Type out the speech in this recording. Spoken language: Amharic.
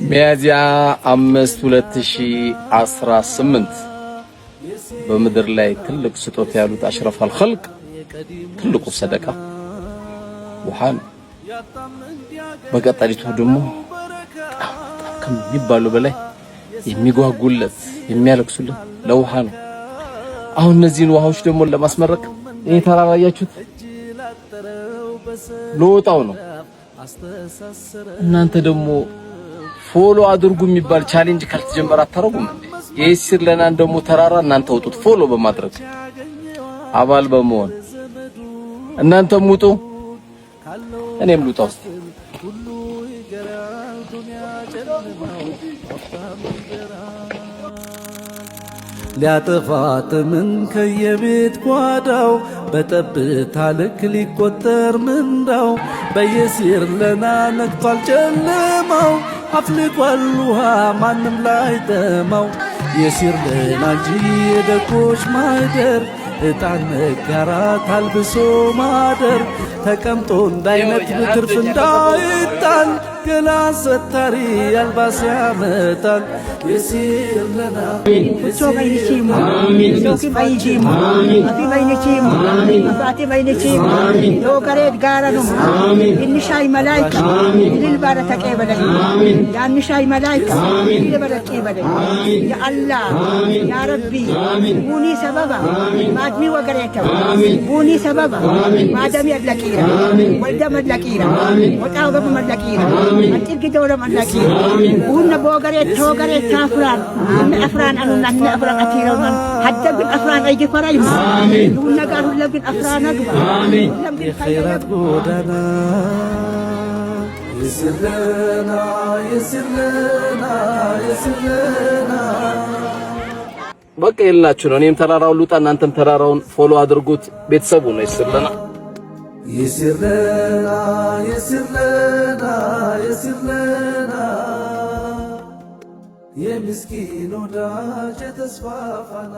ሚያዝያ 5 2018 በመድር ላይ ትልቅ ስጦታ ያሉት አሽረፍ አልኸልቅ ትልቁ ሰደቃ ውሃ ነው። በቀጣሪቱ ደግሞ ከሚባሉ በላይ የሚጓጉለት የሚያለቅሱለት ለውሃ ነው። አሁን እነዚህን ውሃዎች ደግሞ ለማስመረቅ ይሄ ተራራ ያያችሁት ሎጣው ነው። እናንተ ደግሞ ፎሎ አድርጉ የሚባል ቻሌንጅ ካልተጀመረ አታረጉም እንዴ? የሲር ለናን ደግሞ ተራራ እናንተ ወጡት ፎሎ በማድረግ አባል በመሆን እናንተም ውጡ እኔም ልውጣ ውስጥ ሊያጠፋት ምን ከየቤት ጓዳው በጠብታ ልክ ሊቆጠር ምንዳው በየሲር ለና ነግቷል ጨለማው አፍልቋል ውሃ ማንም ላይ ጠማው የሲር ለና እንጂ የደጎች ማይደር እጣን መጋራት አልብሶ ማደር ተቀምጦ እንዳይነት ብትርፍ እንዳይጣል ገላ ሰታሪ አልባስ ያመጣል የሲር ለና ሶ ባይነቺም ሶኪ ባይጂም አፊ ባይነቺም አፋቲ ባይነቺም ሎከሬት ጋራኑ ኢንሻይ መላይካ ኢል ባረተ ቀበለኝ ያንሻይ መላይካ ኢል ባረተ ቀበለኝ ያ አላህ ያ ረቢ ቡኒ ሰበባ ማድሚ ወገሬታ ቡኒ ሰበባ ማደም ያለቂራ ወልደም ያለቂራ ወጣው ገብ ያለቂራ አጥቂ ደውለ ያለቂራ ሁነ በወገሬት ተወገሬት ታፍራን አፍራን አኑና አፍራን አቲራው حتى أفران أيدي فرايم آمين ونقال لكن أفران أكبر آمين خيرات قدنا يسر لنا يسر لنا يسر لنا በቃ ይልናችሁ ነው። እኔም ተራራውን ልውጣ እናንተም ተራራውን ፎሎ አድርጉት። ቤተሰቡ ነው ይስርለና ይስርለና ይስርለና ይስርለና የምስኪኑ ዳጅ ተስፋፋና